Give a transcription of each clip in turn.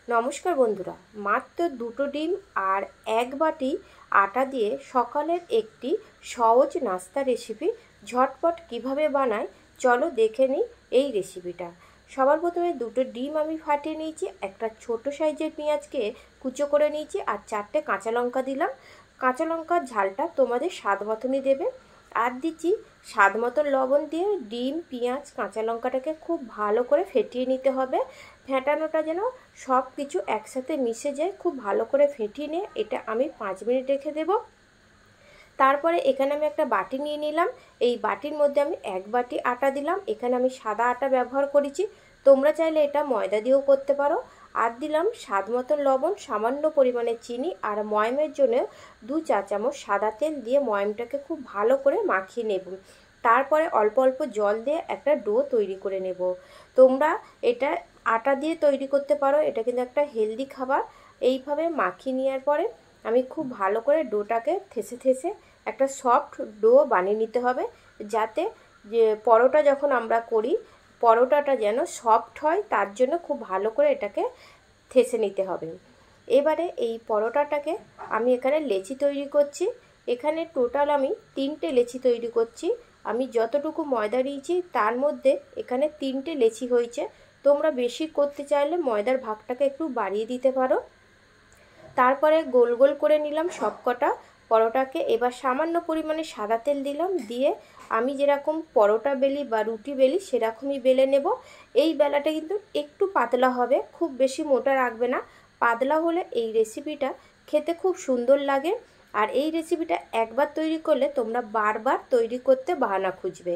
নমস্কার বন্ধুরা, মাত্র দুটো ডিম আর এক বাটি আটা দিয়ে সকালের একটি সহজ নাস্তা রেসিপি ঝটপট কিভাবে বানায় চলো দেখে নিই এই রেসিপিটা। সবার প্রথমে দুটো ডিম আমি ফাটিয়ে নিয়েছি, একটা ছোট সাইজের পেঁয়াজকে কুচো করে নিয়েছি আর 4টে কাঁচা লঙ্কা দিলাম। কাঁচা লঙ্কার ঝালটা তোমাদের স্বাদ মতনই দেবে। আর দিচ্ছি স্বাদ মতন লবণ দিয়ে ডিম, পেঁয়াজ, কাঁচা লঙ্কাটাকে খুব ভালো করে ফেটিয়ে নিতে হবে। ফেটানোটা যেন সব কিছু একসাথে মিশে যায়, খুব ভালো করে ফেটিয়ে নিয়ে এটা আমি 5 মিনিট রেখে দেব। তারপরে এখানে আমি একটা বাটি নিয়ে নিলাম, এই বাটির মধ্যে আমি 1 বাটি আটা দিলাম। এখানে আমি সাদা আটা ব্যবহার করেছি, তোমরা চাইলে এটা ময়দা দিয়েও করতে পারো। আর দিলাম স্বাদ মতন লবণ, সামান্য পরিমাণে চিনি আর ময়মের জন্য 2 চা চামচ সাদা তেল দিয়ে ময়মটাকে খুব ভালো করে মাখিয়ে নেব। তারপরে অল্প অল্প জল দিয়ে একটা ডো তৈরি করে নেব। তোমরা এটা আটা দিয়ে তৈরি করতে পারো, এটা কিন্তু একটা হেলদি খাবার। এইভাবে মাখিয়ে নেওয়ার পরে আমি খুব ভালো করে ডোটাকে থেসে থেসে একটা সফট ডো বানিয়ে নিতে হবে, যাতে যে পরোটা যখন আমরা করি পরোটাটা যেন সফট হয়, তার জন্য খুব ভালো করে এটাকে থেসে নিতে হবে। এবারে এই পরোটাটাকে আমি এখানে লেচি তৈরি করছি। এখানে টোটাল আমি 3টে লেচি তৈরি করছি। আমি যতটুকু ময়দা নিয়েছি তার মধ্যে এখানে 3টে লেচি হয়েছে। তোমরা বেশি করতে চাইলে ময়দার ভাগটাকে একটু বাড়িয়ে দিতে পারো। তারপরে গোল গোল করে নিলাম সবকটা পরোটাকে। এবার সামান্য পরিমাণে সাদা তেল দিলাম, দিয়ে আমি যেরকম পরোটা বেলি বা রুটি বেলি সেরকমই বেলে নেব। এই বেলাটা কিন্তু একটু পাতলা হবে, খুব বেশি মোটা রাখবে না। পাতলা হলে এই রেসিপিটা খেতে খুব সুন্দর লাগে। আর এই রেসিপিটা একবার তৈরি করলে তোমরা বারবার তৈরি করতে বাহানা খুঁজবে।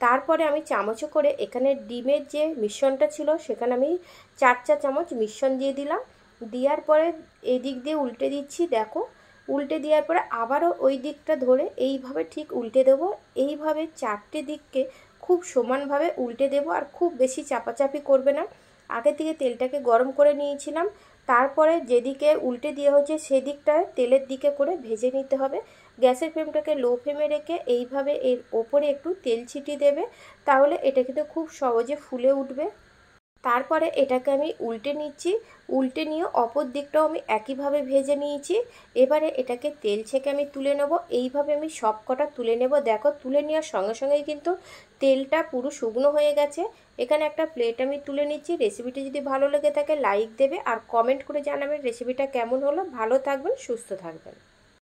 তারপরে আমি চামচে করে এখানে ডিমের যে মিশ্রণটা ছিল সেখানে আমি 4 চা চামচ মিশ্রণ দিয়ে দিলাম। দেওয়ার পরে এই দিক দিয়ে উল্টে দিচ্ছি, দেখো উল্টে দেওয়ার পরে আবারও ওই দিকটা ধরে এইভাবে ঠিক উল্টে দেব। এইভাবে 4টে দিককে খুব সমানভাবে উল্টে দেব, আর খুব বেশি চাপাচাপি করবে না। আগে থেকে তেলটাকে গরম করে নিয়েছিলাম, তারপরে যেদিকে উল্টে দেওয়া হচ্ছে সেদিকটা তেলের দিকে করে ভেজে নিতে হবে। গ্যাসের ফ্লেমটাকে লো ফ্লেমে রেখে এইভাবে এর ওপরে একটু তেল ছিটিয়ে দেবে, তাহলে এটা কিন্তু খুব সহজে ফুলে উঠবে। তারপরে এটাকে আমি উল্টে নিচ্ছি, উল্টে নিয়ে অপর দিকটাও আমি একইভাবে ভেজে নিয়েছি। এবারে এটাকে তেল ছেঁকে আমি তুলে নেব। এইভাবে আমি সব কটা তুলে নেব। দেখো তুলে নেওয়ার সঙ্গে সঙ্গেই কিন্তু তেলটা পুরো শুকনো হয়ে গেছে। এখানে একটা প্লেট আমি তুলে নিচ্ছি। রেসিপিটি যদি ভালো লেগে থাকে লাইক দেবে আর কমেন্ট করে জানাবেন রেসিপিটা কেমন হলো। ভালো থাকবেন, সুস্থ থাকবেন।